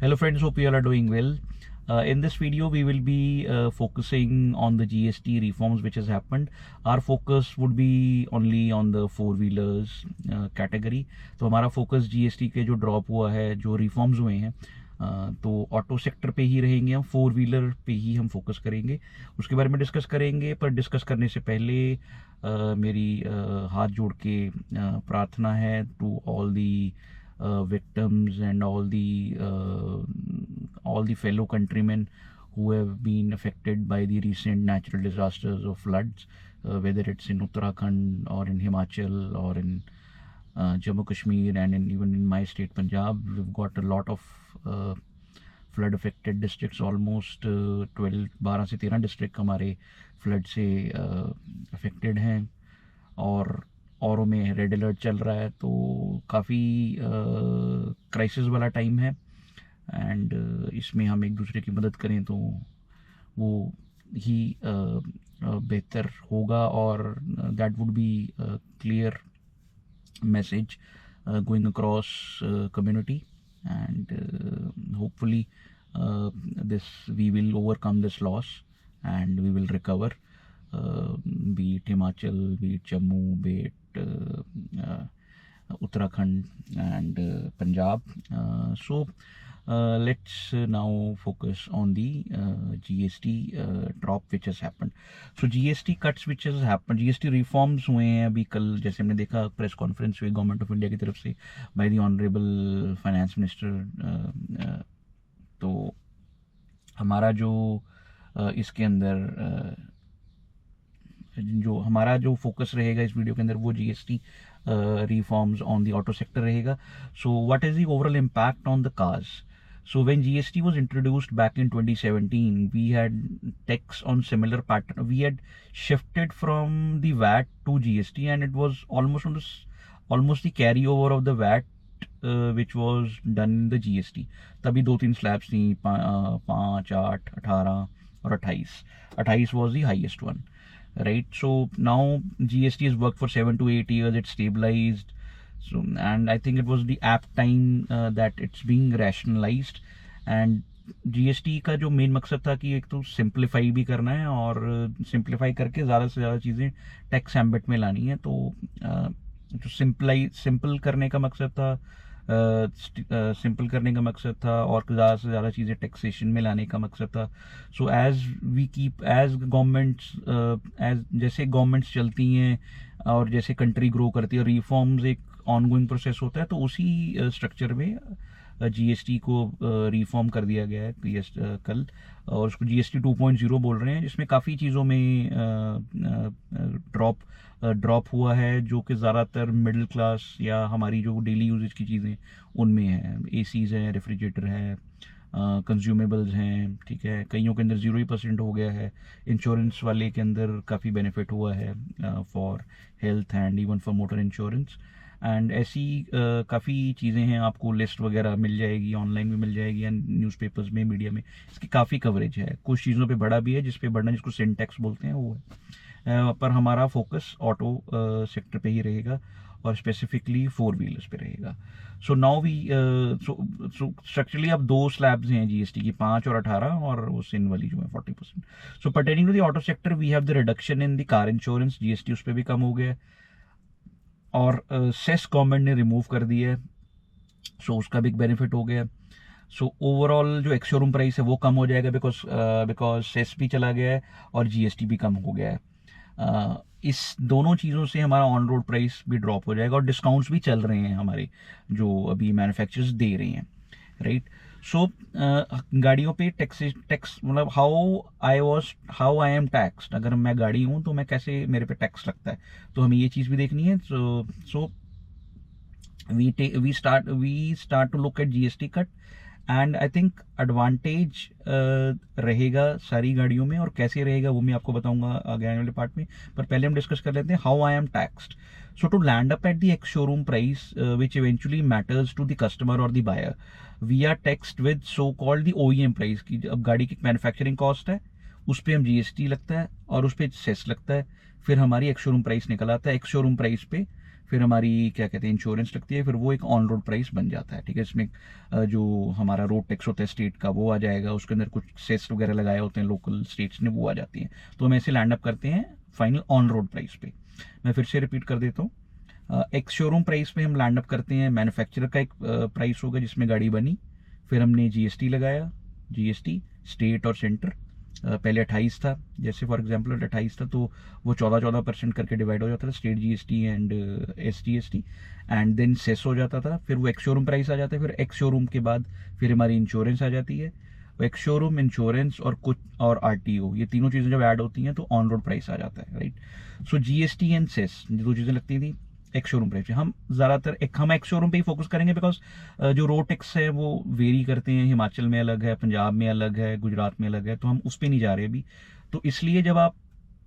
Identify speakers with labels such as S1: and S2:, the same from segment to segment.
S1: Hello friends, hope you all are doing well. In this video, we will be focusing on the GST reforms which has happened. Our focus would be only on the four-wheelers category. तो हमारा focus GST के जो drop हुआ है, जो reforms हुए हैं, तो ऑटो सेक्टर पे ही रहेंगे हम, फोर व्हीलर पे ही हम फोकस करेंगे, उसके बारे में डिस्कस करेंगे। पर डिस्कस करने से पहले मेरी हाथ जोड़ के प्रार्थना है to all the victims and all the fellow countrymen who have been affected by the recent natural disasters of floods, whether it's in Uttarakhand or in Himachal or in Jammu Kashmir and even in my state Punjab. We've got a lot of flood affected districts, almost 12 से 13 district हमारे flood से affected हैं और औरों में red alert चल रहा है। तो काफ़ी क्राइसिस वाला टाइम है एंड इसमें हम एक दूसरे की मदद करें तो वो ही बेहतर होगा और that would be clear message going across community and hopefully this we will overcome this loss and we will recover, be it Himachal, be it Jammu, be it Uttarakhand and Punjab. So let's now focus on the GST drop which has happened. So GST cuts which has happened, GST reforms हुए हैं अभी कल, जैसे हमने देखा press conference हुई government of India की तरफ से by the honourable finance minister. तो हमारा जो इसके अंदर जो हमारा जो फोकस रहेगा इस वीडियो के अंदर वो GST reforms on the auto sector रहेगा। So what is the overall impact on the cars? So when GST was introduced back in 2017, we had tax on similar pattern. We had shifted from the VAT to GST, and it was almost the carryover of the VAT which was done in the GST. तभी 2-3 slabs थी, 5, 8, 18 और 28. 28 was the highest one, right? So now GST has worked for 7 to 8 years. It's stabilized. So, and I think it was the apt time that it's being rationalized. And GST का जो main मकसद था कि एक तो simplify भी करना है और सिंप्लीफाई करके ज़्यादा से ज़्यादा चीज़ें टैक्स एम्बिट में लानी है। तो जो सिंपल करने का मकसद था, सिंपल करने का मकसद था और ज़्यादा से ज़्यादा चीज़ें टैक्सेशन में लाने का मकसद था। सो एज गवर्नमेंट्स, जैसे गवर्नमेंट्स चलती हैं और जैसे कंट्री ग्रो करती है, रिफॉर्म्स एक ऑनगोइंग प्रोसेस होता है, तो उसी स्ट्रक्चर में जीएसटी को रिफॉर्म कर दिया गया है कल, और उसको जीएसटी 2.0 बोल रहे हैं, जिसमें काफ़ी चीज़ों में ड्रॉप हुआ है जो कि ज़्यादातर मिडिल क्लास या हमारी जो डेली यूजेज की चीज़ें उनमें हैं। एसीज़ हैं, रेफ्रिजरेटर है, कंज्यूमेबल्स हैं, ठीक है। कईयों के अंदर 0% हो गया है। इंश्योरेंस वाले के अंदर काफ़ी बेनिफिट हुआ है for health and even for motor insurance. And ऐसी काफ़ी चीज़ें हैं, आपको लिस्ट वगैरह मिल जाएगी, ऑनलाइन भी मिल जाएगी एंड न्यूज़पेपर्स में, मीडिया में इसकी काफ़ी कवरेज है। कुछ चीज़ों पे बढ़ा भी है, जिस पे बढ़ना, जिसको सिंटैक्स बोलते हैं, वो है। पर हमारा फोकस ऑटो सेक्टर पे ही रहेगा और स्पेसिफिकली फोर व्हीलर्स पे रहेगा। So now we so structurally अब 2 स्लैब्स हैं जीएसटी की, 5 और 18, और वो सिन वाली जो है 40%। So pertaining to the auto sector we have the reduction in the car insurance, GST उस पर भी कम हो गया है और सेस गवर्नमेंट ने रिमूव कर दिया है, सो उसका भी एक बेनिफिट हो गया। सो ओवरऑल जो एक्स शोरूम प्राइस है वो कम हो जाएगा बिकॉज सेस भी चला गया है और जीएसटी भी कम हो गया है। इस दोनों चीज़ों से हमारा ऑन रोड प्राइस भी ड्रॉप हो जाएगा और डिस्काउंट्स भी चल रहे हैं हमारे, जो अभी मैन्युफैक्चरर्स दे रहे हैं, राइट। सो गाड़ियों पे टैक्स मतलब हाउ आई एम टैक्स्ड, अगर मैं गाड़ी हूँ तो मैं कैसे, मेरे पे टैक्स लगता है, तो हमें ये चीज़ भी देखनी है। So we start to look at GST cut and I think advantage रहेगा सारी गाड़ियों में, और कैसे रहेगा वो मैं आपको बताऊंगा आगे आने वाले पार्ट में। पर पहले हम डिस्कस कर लेते हैं how I am taxed. So to land up at the ex-showroom price, which eventually matters to the customer or the buyer, we are taxed with so-called the OEM price की अब गाड़ी की मैन्युफैक्चरिंग कॉस्ट है, उस पर हम GST लगता है और उस पर सेस लगता है, फिर हमारी एक्स शोरूम प्राइस निकल आता है। एक्स शोरूम प्राइस पे फिर हमारी क्या कहते हैं इंश्योरेंस लगती है, फिर वो एक ऑन रोड प्राइस बन जाता है। ठीक है, इसमें जो हमारा रोड टैक्स होता है स्टेट का वो आ जाएगा, उसके अंदर कुछ सेस वगैरह लगाए होते हैं लोकल स्टेट्स ने, वो आ जाती हैं। तो हम ऐसे लैंड अप करते हैं फाइनल ऑन रोड प्राइस पे। मैं फिर से रिपीट कर देता हूँ, एक शोरूम प्राइस पे हम लैंड अप करते हैं, मैन्युफैक्चरर का एक प्राइस होगा जिसमें गाड़ी बनी, फिर हमने जीएसटी लगाया, जीएसटी स्टेट और सेंटर, पहले 28 था, जैसे फॉर एग्जांपल 28 था तो वो 14% करके डिवाइड हो जाता था, state GST and SGST, and then cess हो जाता था। फिर वो एक्स शोरूम प्राइस आ जाता है, फिर एक्स शोरूम के बाद फिर हमारी इंश्योरेंस आ जाती है। एक्स शोरूम, इंश्योरेंस और कुछ और आरटीओ, ये तीनों चीज़ें जब ऐड होती हैं तो ऑन रोड प्राइस आ जाता है, right. So GST and cess दो चीज़ें लगती थी एक्स शोरूम प्राइस। हम ज़्यादातर हम एक्स शोरूम पे ही फोकस करेंगे, बिकॉज जो रोड टैक्स है वो वेरी करते हैं, हिमाचल में अलग है, पंजाब में अलग है, गुजरात में अलग है, तो हम उस पर नहीं जा रहे अभी। तो इसलिए जब आप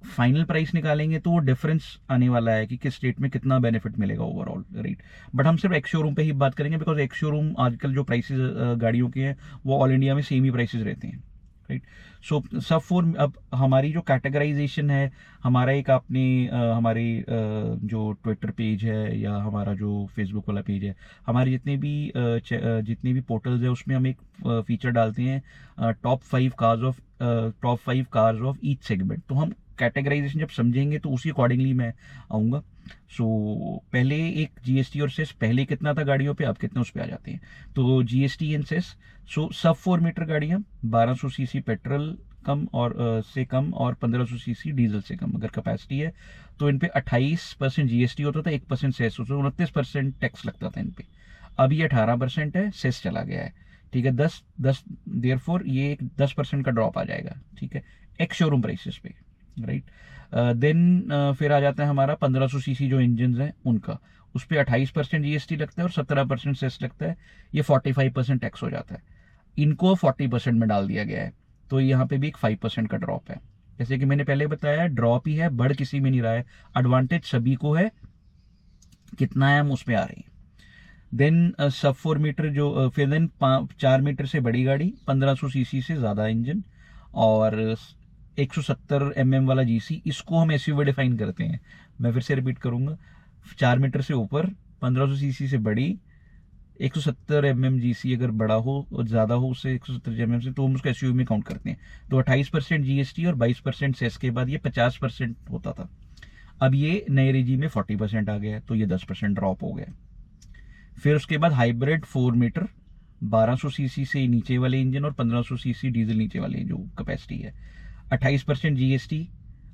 S1: फाइनल प्राइस निकालेंगे तो वो डिफरेंस आने वाला है कि किस स्टेट में कितना बेनिफिट मिलेगा ओवरऑल, राइट। बट हम सिर्फ एक्स शोरूम पे ही बात करेंगे, बिकॉज एक्स शोरूम आजकल जो प्राइसेस गाड़ियों के हैं वो ऑल इंडिया में सेम ही प्राइसेस रहते हैं, राइट। सो सब फोर, अब हमारी जो कैटेगराइजेशन है, हमारा एक आपने हमारे जो ट्विटर पेज है या हमारा जो फेसबुक वाला पेज है, हमारे जितने भी पोर्टल्स है उसमें हम एक फीचर डालते हैं top 5 cars of each segment. तो हम कैटेगराइजेशन जब समझेंगे तो उसी अकॉर्डिंगली मैं आऊँगा। सो पहले एक जीएसटी और सेस, पहले कितना था गाड़ियों पे, अब कितना उस पे आ जाते हैं। तो जीएसटी एंड सेस, सो सब 4 मीटर गाड़ियाँ 1200 सीसी पेट्रोल कम और से कम और 1500 सीसी डीजल से कम अगर कैपेसिटी है, तो इन पे 28% जीएसटी होता था, 1% सेस होता था, 29% टैक्स लगता था इन पे। अब ये 18% है, सेस चला गया है, ठीक है। 10 देयरफॉर ये एक 10% का ड्रॉप आ जाएगा, ठीक है, एक्स शोरूम प्राइसेस पे, राइट। देन फिर आ जाता है हमारा 1500 सीसी जो इंजन हैं उनका, उस पर 28% जीएसटी लगता है और 17% सेस लगता है, ये 45% टैक्स हो जाता है। इनको 40% में डाल दिया गया है, तो यहाँ पे भी एक 5% का ड्रॉप है। जैसे कि मैंने पहले बताया, ड्रॉप ही है, बढ़ किसी में नहीं रहा है, एडवांटेज सभी को है, कितना है हम उस पर आ रहे हैं। देन सब 4 मीटर जो फिर देन 4 मीटर से बड़ी गाड़ी, 1500 सीसी से ज़्यादा इंजन और 170 mm वाला जीसी, इसको हम एसयूवी डिफाइन करते हैं। मैं फिर से रिपीट करूंगा, 4 मीटर से ऊपर, 1500 सीसी से बड़ी, 170 mm जीसी अगर बड़ा हो और ज़्यादा हो उससे 170 mm से, तो हम उसको एसयूवी में काउंट करते हैं। तो 28% जीएसटी और 22% सेस के बाद ये 50% होता था। अब ये नए रेजी में 40% आ गया है, तो ये 10% ड्रॉप हो गया। फिर उसके बाद हाइब्रिड 4 मीटर, 1200 सीसी से नीचे वाले इंजन और 1500 सीसी डीजल नीचे वाले जो कैपेसिटी है, 28% जीएसटी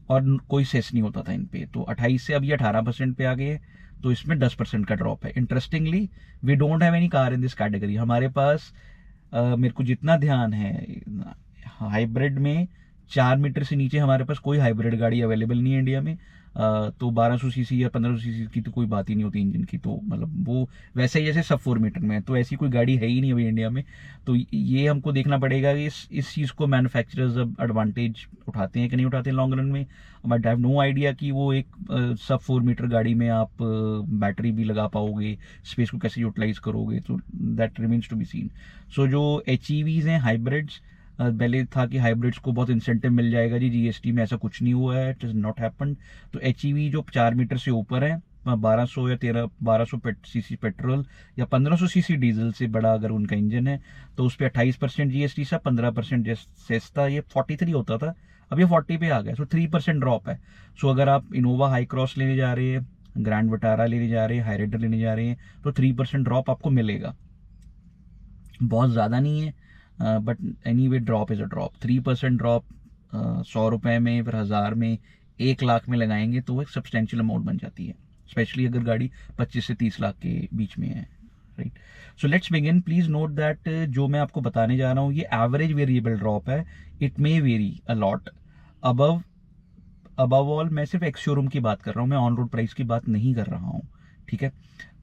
S1: और कोई सेस नहीं होता था इन पे, तो 28 से अब ये 18% पे आ गए, तो इसमें 10% का ड्रॉप है। Interestingly we don't have any car in this category. हमारे पास मेरे को जितना ध्यान है, हाइब्रिड में 4 मीटर से नीचे हमारे पास कोई हाइब्रिड गाड़ी अवेलेबल नहीं है इंडिया में। तो 1200 सीसी या 1500 सीसी की तो कोई बात ही नहीं होती इंजन की, तो मतलब वो वैसे ही जैसे सब 4 मीटर में है, तो ऐसी कोई गाड़ी है ही नहीं अभी इंडिया में। तो ये हमको देखना पड़ेगा कि इस चीज़ को मैन्युफैक्चरर्स अब एडवांटेज उठाते हैं कि नहीं उठाते हैं लॉन्ग रन में। But I have no idea कि वो एक सब 4 मीटर गाड़ी में आप बैटरी भी लगा पाओगे, स्पेस को कैसे यूटिलाइज करोगे, तो that remains to be seen. So जो एचईवीज हैं हाइब्रिड्स, पहले था कि हाइब्रिड्स को बहुत इंसेंटिव मिल जाएगा जी जीएसटी में, ऐसा कुछ नहीं हुआ है, इट इज नॉट हैपन। तो एचईवी जो 4 मीटर से ऊपर है, 1200 या 1200 सीसी पेट्रोल या 1500 सीसी डीजल से बड़ा अगर उनका इंजन है, तो उस पर 28% जीएसटी सा, 15% सेस था, ये 43 होता था, अब ये 40 पे आ गया, सो 3% ड्रॉप है। सो अगर आप इनोवा हाई क्रॉस लेने जा रहे हैं, ग्रैंड विटारा लेने जा रहे हैं, हाईराइडर लेने जा रहे हैं, तो 3% ड्रॉप आपको मिलेगा। बहुत ज़्यादा नहीं है, but any way drop is a drop. 3% drop 100 रुपये में, फिर 1000 में, 1 लाख में लगाएंगे तो वो एक सब्सटेंशियल अमाउंट बन जाती है, स्पेशली अगर गाड़ी 25 से 30 लाख के बीच में है, right. So let's begin. Please note that जो मैं आपको बताने जा रहा हूँ ये एवरेज वेरिएबल ड्रॉप है, it may very a lot. Above all मैं सिर्फ एक्स शोरूम की बात कर रहा हूँ, मैं ऑन रोड प्राइस की बात नहीं कर रहा हूँ, ठीक है।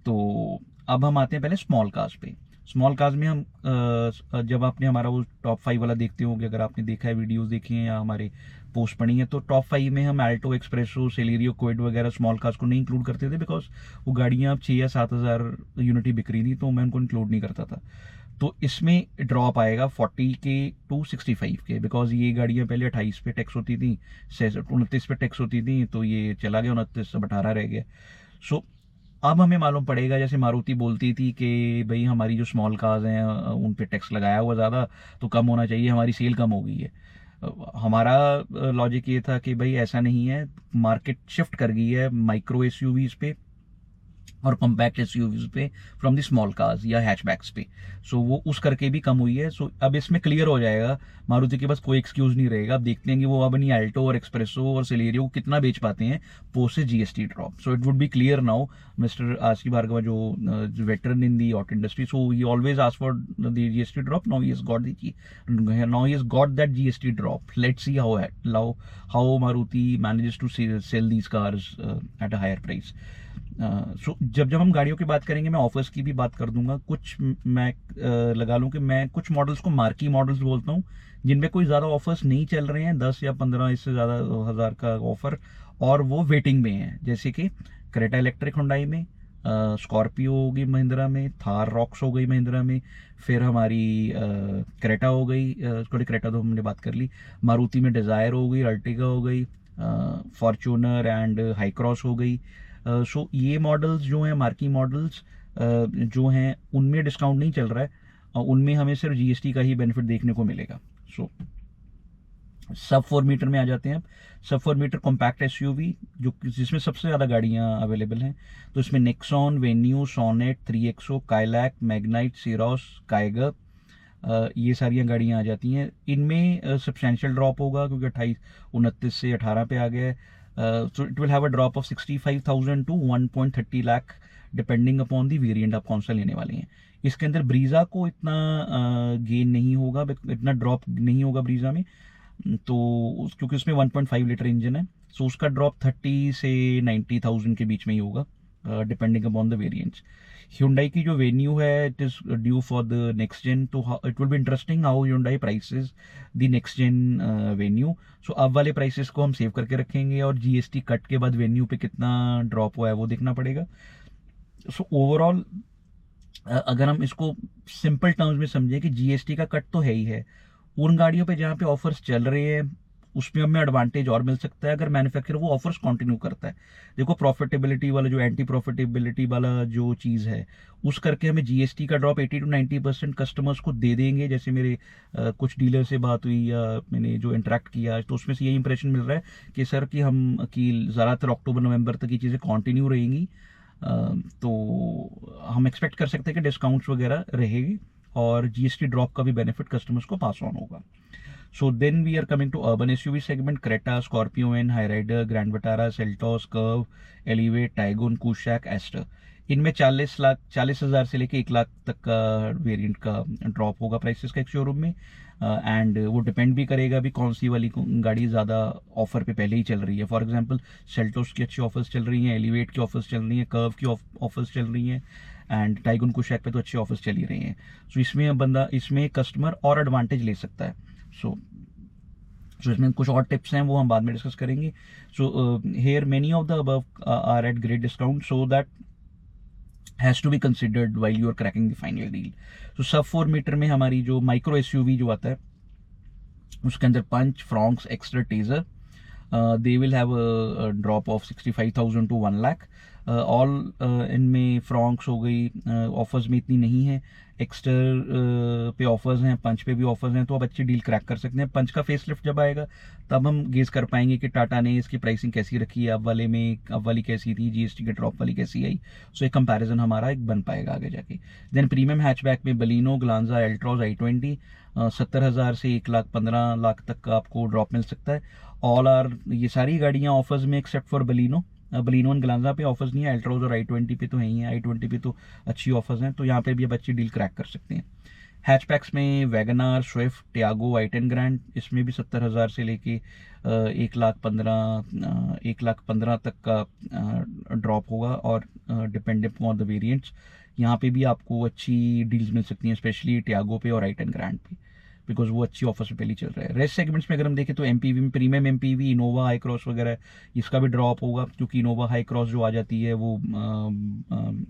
S1: तो अब हम आते हैं पहले स्मॉल कार्स पे। स्मॉल कार्स में हम जब आपने हमारा वो टॉप 5 वाला देखते होंगे, अगर आपने देखा है, वीडियोस देखी हैं या हमारे पोस्ट पढ़ी है, तो टॉप 5 में हम अल्टो, एक्सप्रेसो, सेलेरियो, क्विड वगैरह स्मॉल कार्स को नहीं इंक्लूड करते थे, बिकॉज वो गाड़ियाँ अब 6 या 7 हज़ार यूनिट ही बिक रही थी, तो मैं उनको इंक्लूड नहीं करता था। तो इसमें ड्रॉप आएगा 40 के टू 65 के, बिकॉज ये गाड़ियाँ पहले 28 पे टैक्स होती थी, 29 पे टैक्स होती थी, तो ये चला गया 29, अब 18 रह गया। सो अब हमें मालूम पड़ेगा, जैसे मारुति बोलती थी कि भाई हमारी जो स्मॉल कार्स हैं उन पे टैक्स लगाया हुआ ज़्यादा, तो कम होना चाहिए, हमारी सेल कम हो गई है। हमारा लॉजिक ये था कि भाई ऐसा नहीं है, मार्केट शिफ्ट कर गई है माइक्रो एसयूवीज पे और कॉम्पैक्ट एसयूवीज पे फ्रॉम द स्मॉल कार्स या हैचबैक्स पे। सो वो उस करके भी कम हुई है। सो अब इसमें क्लियर हो जाएगा, मारुति के पास कोई एक्सक्यूज नहीं रहेगा। अब देखते हैं कि वो अपनी अल्टो और एक्सप्रेसो और सिलेरियो को कितना बेच पाते हैं पोस्ट से GST drop. So it would be clear now. Mister Ashi Bhargava जो veteran in the auto industry, so he always ask for the GST drop. Now he has got now he has got that GST drop. Let's see how Maruti manages to sell these cars at a higher price. So जब हम गाड़ियों की बात करेंगे, मैं offers की भी बात कर दूंगा। कुछ मैं लगा लूं कि मैं कुछ मॉडल्स को मार्की मॉडल्स बोलता हूं, जिनमें कोई ज़्यादा ऑफर्स नहीं चल रहे हैं, 10 या 15 इससे ज़्यादा हज़ार का ऑफर, और वो वेटिंग में है। जैसे कि क्रेटा इलेक्ट्रिक हुंडई में, स्कॉर्पियो होगी महिंद्रा में, थार रॉक्स हो गई महिंद्रा में, फिर हमारी क्रेटा हो गई, क्रेटा तो हमने बात कर ली, मारुति में डिज़ायर हो गई, अर्टिगा हो गई, फॉर्च्यूनर एंड हाई क्रॉस हो गई। सो ये मॉडल्स जो हैं, मार्की मॉडल्स जो हैं, उनमें डिस्काउंट नहीं चल रहा है, और उनमें हमें सिर्फ जीएसटी का ही बेनिफिट देखने को मिलेगा। सो सब 4 मीटर में आ जाते हैं। अब सब 4 मीटर कॉम्पैक्ट एसयूवी जो जिसमें सबसे ज़्यादा गाड़ियाँ अवेलेबल हैं, तो इसमें Nexon, Venue, Sonet, 3XO, Kylaq, Magnite, Syros, Kiger, ये सारी गाड़ियाँ आ जाती हैं। इनमें सब्सटेंशियल ड्रॉप होगा क्योंकि 29 से 18 पे आ गया है। So it will have a drop of 65,000 to 1.30 lakh depending upon the variant आप कौन सा लेने वाले हैं। इसके अंदर ब्रीजा को इतना गेन नहीं होगा, इतना ड्रॉप नहीं होगा ब्रीजा में, तो क्योंकि उसमें 1.5 लीटर इंजन है। सो उसका ड्रॉप 30 से 90,000 के बीच में ही होगा depending upon the variants. Hyundai की जो वेन्यू है, it is due for the next gen, तो it will be interesting how Hyundai prices the next gen Venue. So अब वाले प्राइसेस को हम सेव करके रखेंगे, और जीएसटी कट के बाद वेन्यू पे कितना ड्रॉप हुआ है वो देखना पड़ेगा। सो ओवरऑल अगर हम इसको सिंपल टर्म्स में समझें कि जीएसटी का कट तो है ही है, उन गाड़ियों पे जहाँ पे ऑफर्स चल रहे हैं उसमें हमें एडवांटेज और मिल सकता है अगर मैन्युफैक्चरर वो ऑफर्स कंटिन्यू करता है। देखो प्रॉफिटेबिलिटी वाला जो एंटी प्रॉफिटेबिलिटी वाला जो चीज़ है, उस करके हमें जीएसटी का ड्रॉप 80 to 90% कस्टमर्स को दे देंगे। जैसे मेरे कुछ डीलर से बात हुई या मैंने जो इंटरेक्ट किया, तो उसमें से यही इंप्रेशन मिल रहा है कि सर कि ज़्यादातर अक्टूबर नवंबर तक ये चीज़ें कंटिन्यू रहेंगी। तो हम एक्सपेक्ट कर सकते हैं कि डिस्काउंट्स वगैरह रहेगी और जीएसटी ड्रॉप का भी बेनिफिट कस्टमर्स को पास ऑन होगा। So then we are coming to urban SUV segment: Creta, Scorpio N, Hyryder, Grand Vitara, Seltos, Curve, Elevate, Tiguan, Kushaq, Aster। इनमें 40,000 से लेके 1 लाख तक का वेरिएंट का ड्रॉप होगा प्राइसेस का एक शोरूम में। एंड वो डिपेंड भी करेगा भी कौन सी वाली गाड़ी ज़्यादा ऑफर पे पहले ही चल रही है। फॉर एग्जांपल सेल्टोस की अच्छी ऑफर्स चल रही हैं, एलिवेट की ऑफर्स चल रही हैं, कर्व की ऑफर्स चल रही हैं, एंड टाइगन कुशैक पे तो अच्छी ऑफर्स चल ही रही हैं। सो इसमें कस्टमर और एडवांटेज ले सकता है। सो इसमें कुछ और टिप्स हैं, वो हम बाद में डिस्कस करेंगे। So here many of the above are at great discount, so that has to be considered while you are cracking the final deal. तो सब 4 मीटर में हमारी जो माइक्रो एसयूवी जो आता है, उसके अंदर Punch, Fronx, Exter, Taisor, they will have a drop of 65,000 to 1 lakh। All इनमें फ्रॉन्क्स हो गई, ऑफर्स में इतनी नहीं है, एक्स्टर पे ऑफर्स हैं, पंच पे भी ऑफर्स हैं, तो आप अच्छी डील क्रैक कर सकते हैं। पंच का फेस लिफ्ट जब आएगा तब हम गेस कर पाएंगे कि टाटा ने इसकी प्राइसिंग कैसी रखी है, अब वाली कैसी थी, जीएसटी के ड्रॉप वाली कैसी आई। सो एक कंपैरिजन हमारा एक बन पाएगा आगे जाके। देन प्रीमियम हैचबैक में बलिनो, ग्लांजा, एल्ट्रॉज, i20 70,000 से 1,15,00,000 तक का आपको ड्रॉप मिल सकता है। ऑल आर ये सारी गाड़ियाँ ऑफर्स में except for Baleno and Glanza पे ऑफर्स नहीं है, अल्ट्रोज और i20 पे तो है ही है, i20 पे तो अच्छी ऑफर्स हैं, तो यहाँ पे भी अब अच्छी डील क्रैक कर सकते हैं। हैचबैक्स में WagonR, Swift, Tiago, i10 grand, इसमें भी 70,000 से लेके 1,15,00,000 तक का ड्रॉप होगा, और डिपेंडेंट ऑन द वेरिएंट्स यहाँ पे भी आपको अच्छी डील्स मिल सकती हैं, स्पेशली टियागो पे और i10 ग्रैंड पे, बिकॉज वो अच्छी ऑफर्स पे पहले चल रहा है। रेस्ट सेगमेंट्स में अगर हम देखें तो एमपीवी में premium MPV, Innova high cross वगैरह, इसका भी ड्रॉप होगा, क्योंकि इनोवा हाई क्रॉस जो आ जाती है वो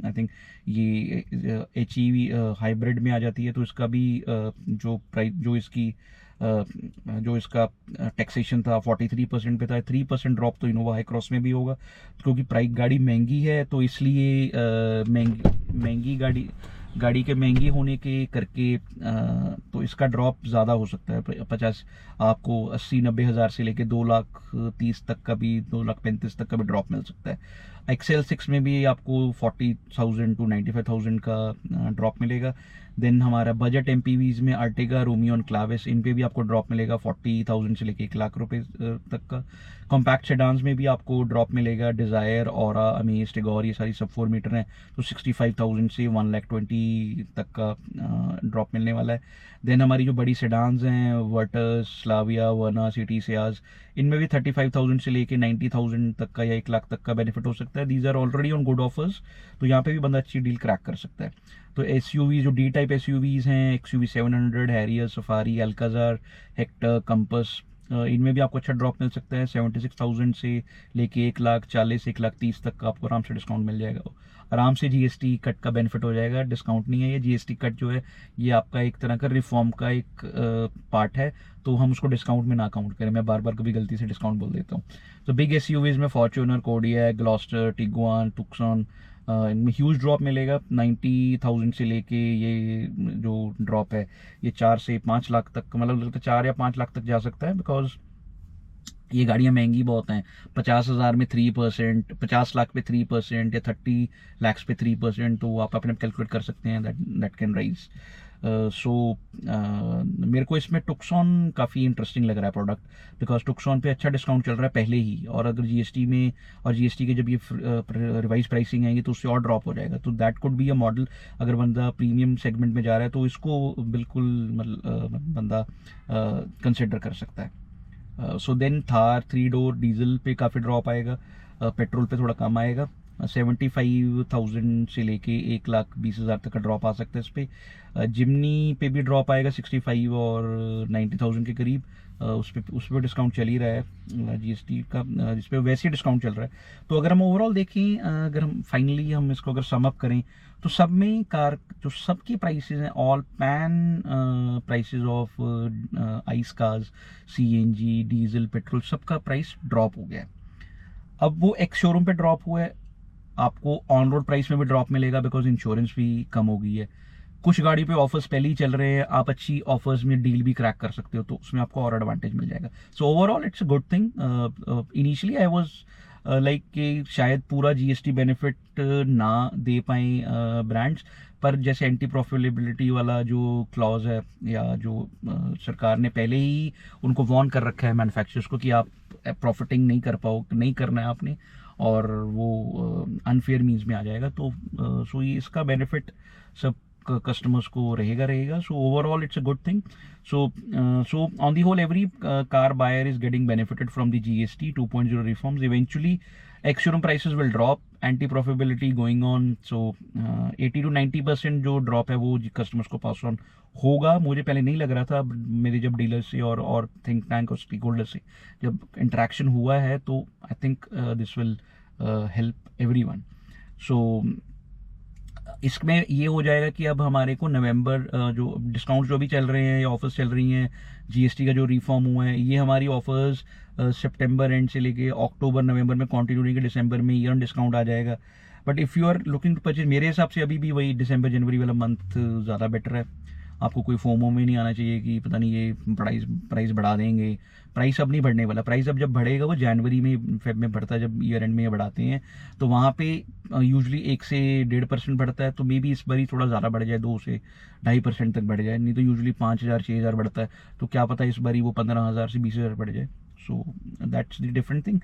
S1: आई थिंक ये HEV हाइब्रिड में आ जाती है, तो इसका भी जो प्राइस जो इसकी जो इसका टैक्सेशन था 43% पे था, 3% ड्रॉप तो इनोवा हाई क्रॉस में भी होगा, क्योंकि प्राइस गाड़ी महंगी है तो इसलिए महंगी गाड़ी के महंगी होने के करके तो इसका ड्रॉप ज़्यादा हो सकता है। 50 आपको 80-90 हज़ार से लेके 2,30,000 तक का भी, 2,35,000 तक का भी ड्रॉप मिल सकता है। एक्सेल 6 में भी आपको 40,000 to 95,000 का ड्रॉप मिलेगा। देन हमारा बजट एमपीवीज में अर्टिगा, रोमियो और क्लाविस, इन पे भी आपको ड्रॉप मिलेगा 40,000 से लेके 1,00,000 रुपए तक का। कॉम्पैक्ट सेडान्स में भी आपको ड्रॉप मिलेगा, डिज़ायर, ऑरा, अमेज, टिगोर, ये सारी सब 4 मीटर हैं तो 65,000 से 1,20,000 तक का ड्रॉप मिलने वाला है। देन हमारी जो बड़ी सेडान्स हैं, वर्टस, स्लाविया, वर्ना, सिटी, सियाज, इनमें भी 35,000 से लेके 90,000 तक का या 1,00,000 तक का बेनिफिट हो सकता है। These are already on good offers, तो यहाँ पे भी बंदा अच्छी डील क्रैक कर सकता है। तो एसयूवी जो डी टाइप एसयूवीज हैं, XUV 700, Harrier, safari, Alcazar, Hector, compass, इनमें भी आपको अच्छा ड्रॉप मिल सकता है। 76,000 से लेके 1,40,000, 1,30,000 तक का आपको आराम से डिस्काउंट मिल जाएगा। आराम से जीएसटी कट का बेनिफिट हो जाएगा, डिस्काउंट नहीं है ये। जीएसटी कट जो है ये आपका एक तरह का रिफॉर्म का एक पार्ट है, तो हम उसको डिस्काउंट में ना काउंट करें। मैं बार बार कभी गलती से डिस्काउंट बोल देता हूँ। तो बिग एसयूवीज में फॉर्च्यूनर, कोडियक, ग्लॉस्टर, टिगुआन, तुक्सॉन, इनमें ह्यूज ड्रॉप मिलेगा। 90,000 से लेके ये जो ड्रॉप है ये 4 से 5 लाख तक, मतलब लगता है 4 या 5 लाख तक जा सकता है, बिकॉज ये गाड़ियाँ महंगी बहुत हैं। 50,000 में 3%, 50 लाख पे 3% या 30 लाख पे 3%, तो आप अपने कैलकुलेट कर सकते हैं दैट कैन राइज। सो मेरे को इसमें टुक्सॉन काफ़ी इंटरेस्टिंग लग रहा है प्रोडक्ट, बिकॉज टुक्सॉन पे अच्छा डिस्काउंट चल रहा है पहले ही, और अगर जीएसटी में और जीएसटी के जब ये रिवाइज प्राइसिंग आएंगी तो उससे और ड्रॉप हो जाएगा। तो that could be a model, अगर बंदा प्रीमियम सेगमेंट में जा रहा है तो इसको बिल्कुल बंदा कंसिडर कर सकता है। So then Thar 3 door diesel पे काफ़ी ड्रॉप आएगा, पेट्रोल पे थोड़ा कम आएगा। 75,000 से लेके 1,20,000 तक का ड्रॉप आ सकता है इस पर। जिमनी पे भी ड्रॉप आएगा 65 और 90,000 के करीब। उस पर डिस्काउंट चल ही रहा है जीएसटी का, जिस पे वैसे ही डिस्काउंट चल रहा है। तो अगर हम ओवरऑल देखें, अगर हम फाइनली हम इसको अगर सम अप करें, तो सब में कार जो सबकी प्राइसेस हैं, all pan prices of ice cars, CNG, diesel, petrol, सबका प्राइस ड्रॉप हो गया है। अब वो एक शोरूम पे ड्रॉप हुआ है, आपको ऑन रोड प्राइस में भी ड्रॉप मिलेगा, बिकॉज इंश्योरेंस भी कम हो गई है। कुछ गाड़ी पे ऑफर्स पहले ही चल रहे हैं, आप अच्छी ऑफर्स में डील भी क्रैक कर सकते हो, तो उसमें आपको और एडवांटेज मिल जाएगा। सो overall it's a good thing. Initially I was like कि शायद पूरा जीएसटी बेनिफिट ना दे पाए ब्रांड्स, पर जैसे एंटी प्रॉफिटेबिलिटी वाला जो क्लॉज है, या जो सरकार ने पहले ही उनको वॉर्न कर रखा है मैन्युफैक्चरर्स को कि आप प्रॉफिटिंग नहीं कर पाओ, नहीं करना है आपने, और वो अनफेयर मीन्स में आ जाएगा। तो सो ये इसका बेनिफिट सब कस्टमर्स को रहेगा। So overall it's a good thing. So on the whole every car buyer is getting benefited from the GST 2.0 reforms. Eventually ex showroom prices will drop, anti profitability going on. So 80 to 90% जो drop है वो customers को pass on होगा। मुझे पहले नहीं लग रहा था, मेरे जब डीलर से और थिंक टैंक और स्टेक होल्डर से जब इंटरेक्शन हुआ है, तो I think this will help everyone. So इसमें ये हो जाएगा कि अब हमारे को नवंबर जो डिस्काउंट जो भी चल रहे हैं या ऑफर्स चल रही हैं, जीएसटी का जो रिफॉर्म हुआ है, ये हमारी ऑफर्स सितंबर एंड से लेके अक्टूबर नवंबर में कंटिन्यू रहेंगे। दिसंबर में ईयर डिस्काउंट आ जाएगा। But if you are looking to purchase, मेरे हिसाब से अभी भी वही दिसंबर जनवरी वाला मंथ ज़्यादा बेटर है। आपको कोई फोमो में नहीं आना चाहिए कि पता नहीं ये प्राइस बढ़ा देंगे। प्राइस अब नहीं बढ़ने वाला। प्राइस अब जब बढ़ेगा वो जनवरी में, फेब में बढ़ता है, जब ईयर एंड में बढ़ाते हैं, तो वहाँ पे यूजली 1 से 1.5% बढ़ता है। तो मे बी इस बार ही थोड़ा ज़्यादा बढ़ जाए, 2 से 2.5% तक बढ़ जाए। नहीं तो यूजली 5,000 6,000 बढ़ता है, तो क्या पता इस बार ही वो 15,000 से 20,000 बढ़ जाए। So that's the different thing.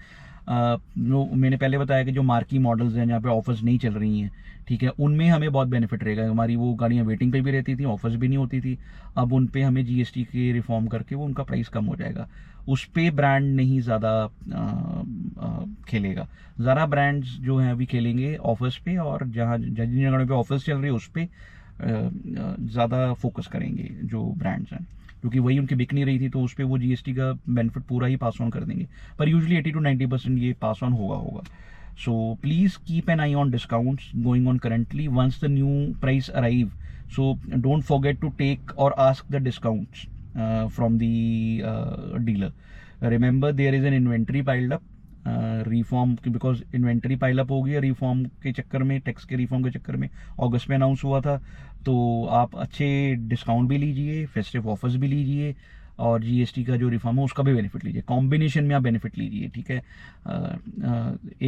S1: मैंने पहले बताया कि जो मार्की मॉडल्स हैं जहाँ पे ऑफर्स नहीं चल रही हैं, ठीक है, उनमें हमें बहुत बेनिफिट रहेगा। हमारी वो गाड़ियाँ वेटिंग पे भी रहती थी, ऑफर्स भी नहीं होती थी। अब उन पे हमें जीएसटी के रिफॉर्म करके वो उनका प्राइस कम हो जाएगा। उस पे ब्रांड नहीं ज़्यादा खेलेगा। ज़रा ब्रांड्स जो हैं अभी खेलेंगे ऑफर्स पे, और जहाँ जिन जगहों पे ऑफर्स चल रही है उस पर ज़्यादा फोकस करेंगे जो ब्रांड्स हैं, क्योंकि वही उनकी बिक नहीं रही थी, तो उस पर वो जीएसटी का बेनिफिट पूरा ही पास ऑन कर देंगे। पर यूजुअली 80 to 90% ये पास ऑन होगा। So please keep an eye on discounts going on currently once the new price arrive. So don't forget to take or ask the discounts. from the dealer. Remember, there is an inventory piled up. Reform because inventory pile up हो गई है reform के चक्कर में, tax के reform के चक्कर में, अगस्त में अनाउंस हुआ था। तो आप अच्छे डिस्काउंट भी लीजिए, फेस्टिव ऑफर्स भी लीजिए, और जीएसटी का जो रिफॉर्म है उसका भी बेनिफिट लीजिए, कॉम्बिनेशन में आप बेनिफिट लीजिए, ठीक है।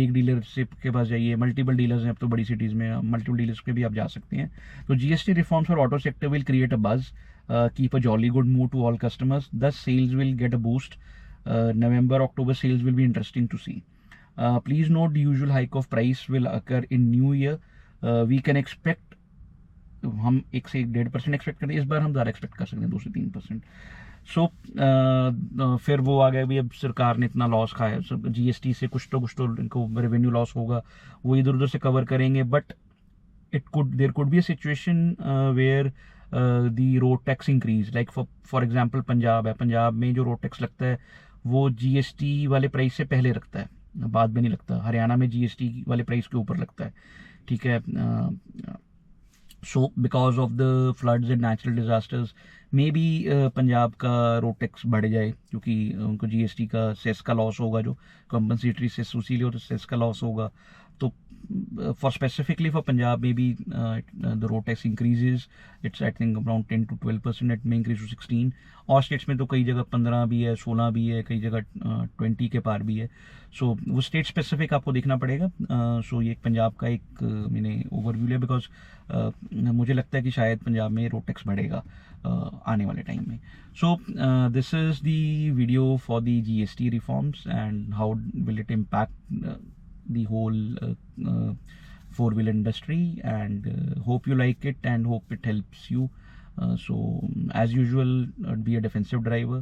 S1: एक डीलरशिप के पास जाइए, मल्टीपल डीलर्स हैं अब तो बड़ी सिटीज़ में, मल्टीपल डीलर्स पे भी आप जा सकते हैं। तो GST reforms for auto sector will create a buzz, keep a jolly good mood to all customers, thus sales will get a boost. November, October sales will be interesting to see. Please note the usual hike of price will occur in new year. We can expect, हम 1 से 1.5% expect करते हैं, इस बार हम ज़्यादा expect कर सकते हैं 2 से 3%. सो फिर वो आ गया भी, अब सरकार ने इतना लॉस खाया, जीएसटी से कुछ तो इनको रेवेन्यू लॉस होगा, वो इधर उधर से कवर करेंगे. But there could be a situation where the road tax increase, like for example Punjab है, पंजाब में जो रोड टैक्स लगता है वो जीएसटी वाले प्राइस से पहले लगता है, बाद में नहीं लगता. हरियाणा में जीएसटी वाले प्राइस के ऊपर लगता है, ठीक है. So because of the floods and natural disasters may be Punjab का रोड टैक्स बढ़ जाए, क्योंकि उनको जीएसटी का सेस का लॉस होगा, जो कंपनसेटरी सेस उसी तो सेस का लॉस होगा. तो for specifically for Punjab, maybe the road tax increases. It's I think around 10 to 12%. It may increase to 16. और स्टेट्स में तो कई जगह 15 भी है, 16 भी है, कई जगह 20 के पार भी है. सो वो स्टेट स्पेसिफिक आपको देखना पड़ेगा. सो ये पंजाब का एक मैंने ओवरव्यू लिया, बिकॉज मुझे लगता है कि शायद पंजाब में रोड टैक्स बढ़ेगा आने वाले टाइम में. So this is the video for the GST reforms and how will it impact the whole four-wheeler industry, and hope you like it and hope it helps you. So as usual, be a defensive driver.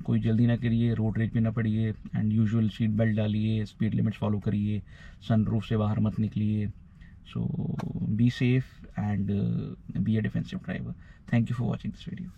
S1: कोई जल्दी ना करिए, road rage पे ना पड़िए, and usual seat belt डालिए, speed limits follow करिए, sunroof से बाहर मत निकलिए. So be safe and be a defensive driver. Thank you for watching this video.